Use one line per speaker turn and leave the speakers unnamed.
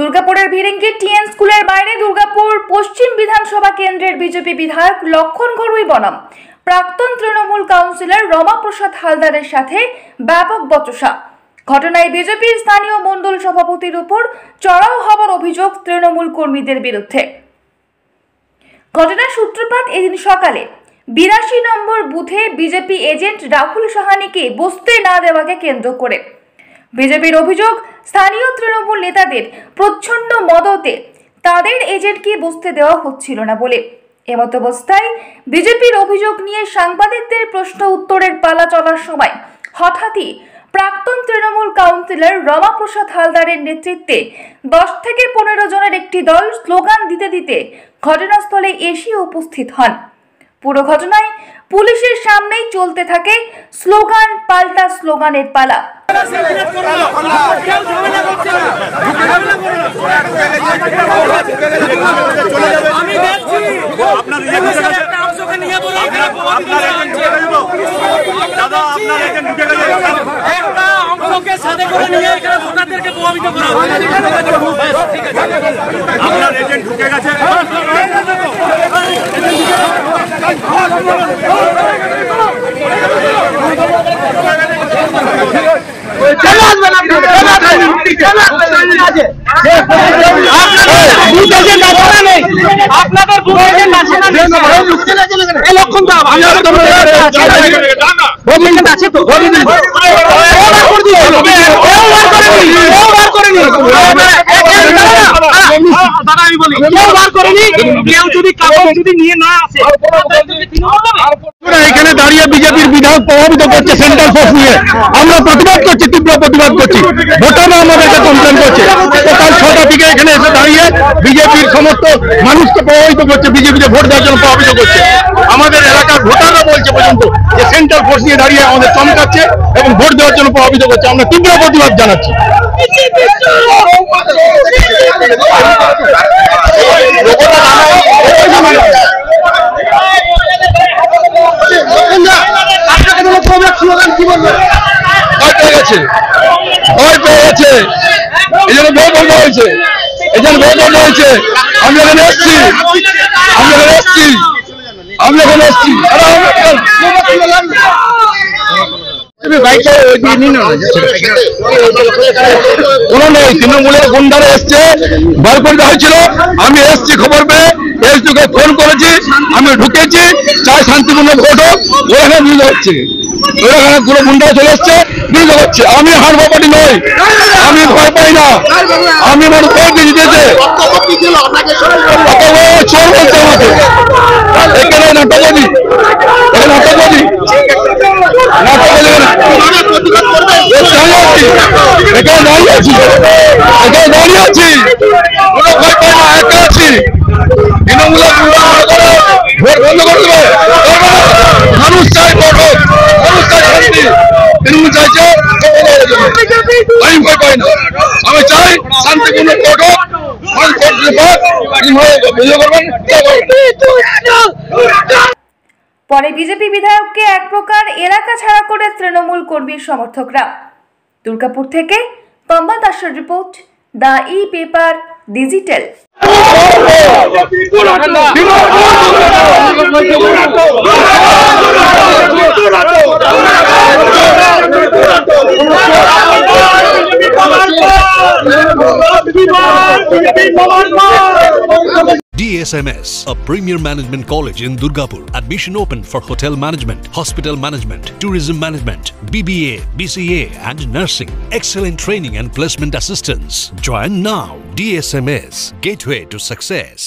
দুর্গাপুরের ভিরিঙ্গি টিএন স্কুলের বাইরে দুর্গাপুর পশ্চিম বিধানসভা কেন্দ্রের বিজেপি বিধায়ক লক্ষণ ঘরুই বনাম প্রাক্তন তৃণমূল কাউন্সিলর রমাপ্রসাদ হালদারের সাথে ব্যাপক বচসা। ঘটনায় বিজেপির স্থানীয় মণ্ডল সভাপতির উপর চড়াও হওয়ার অভিযোগ তৃণমূল কর্মীদের বিরুদ্ধে। ঘটনার সূত্রপাত এদিন সকালে 82 নম্বর বুথে বিজেপি এজেন্ট রাহুল সাহানিকে বসতে না দেওয়াকে কেন্দ্র করে। বিজেপির অভিযোগ, স্থানীয় তৃণমূল নেতাদের প্রচ্ছন্ন মদতে তাদের এজেন্টকে বসতে দেওয়া হচ্ছিল না বলে। এমত অবস্থায় বিজেপির অভিযোগ নিয়ে সাংবাদিকদের প্রশ্ন উত্তরের পালা চলার সময় হঠাৎই প্রাক্তন তৃণমূল কাউন্সিলর রমাপ্রসাদ হালদারের নেতৃত্বে 10 থেকে 15 জনের একটি দল স্লোগান দিতে দিতে ঘটনাস্থলে এসে উপস্থিত হন। পুরো ঘটনায় পুলিশের সামনেই চলতে থাকে স্লোগান পাল্টা স্লোগানের পালা।
এখানে দাঁড়িয়ে বিজেপির বিধায়ক প্রভাবিত করছে সেন্ট্রাল ফোর্স নিয়ে। আমরা প্রতিবাদ করছি, তীব্র প্রতিবাদ করছি। ভোটাররা আমাদেরকে কমপ্লেন করছে। সকাল 6টা থেকে এখানে এসে দাঁড়িয়ে বিজেপির সমস্ত মানুষকে প্রভাবিত করছে, বিজেপিতে ভোট দেওয়ার জন্য প্রভাবিত করছে। আমাদের এলাকার ভোটাররা বলছে পর্যন্ত যে সেন্ট্রাল ফোর্স নিয়ে দাঁড়িয়ে আমাদের চমকাচ্ছে এবং ভোট দেওয়ার জন্য প্রভাবিত করছে। আমরা তীব্র প্রতিবাদ জানাচ্ছি। ভয় পেয়ে গেছে, এই জন্য ভয় বন্ধ হয়েছে, এই জন্য ভয় বন্ধ হয়েছে। আমি এখানে এসছি, আমি এখানে এসছি, আমি এখানে এসছি। কোনো নেই, তৃণমূলের গুন্ডারা এসছে, বার করতে হয়েছিল। আমি এসছি খবর পেয়ে, এসডিকে ফোন করেছি, আমি ঢুকেছি, চাই শান্তিপূর্ণ ভোট হোক। ওখানে বিরোধ হচ্ছে, ওখানে পুরো গুন্ডা চলে এসছে, বিরোধ হচ্ছে। আমি হার বাপাটি নই, আমি ভয় পাই না, আমি আমার ভোট দিতেছে। চোর বলছে আমাকে, এখানে নাটকবাদী, এখানে নাটকবাদী, এখানে দাঁড়িয়ে আছি, এখানে দাঁড়িয়ে আছি, কোনো ভয় পাই না, একা আছি। তৃণমূলের ভোট বন্ধ করে দেবে, মানুষ চাই ভোট হোক, মানুষ চাই শান্তি। তৃণমূল চাইছে আমি ভয় পাই না, আমি চাই শান্তিপূর্ণ ভোট হোক।
পরে বিজেপি বিধায়ককে এক প্রকার এলাকা ছাড়া করে তৃণমূল কর্মীর সমর্থকরা। দুর্গাপুর থেকে পম্বা দাসের report, the e paper digital.
DSMS, a premier management college in Durgapur. Admission open for hotel management, hospital management, tourism management, BBA, BCA and nursing. Excellent training and placement assistance. Join now. DSMS, gateway to success.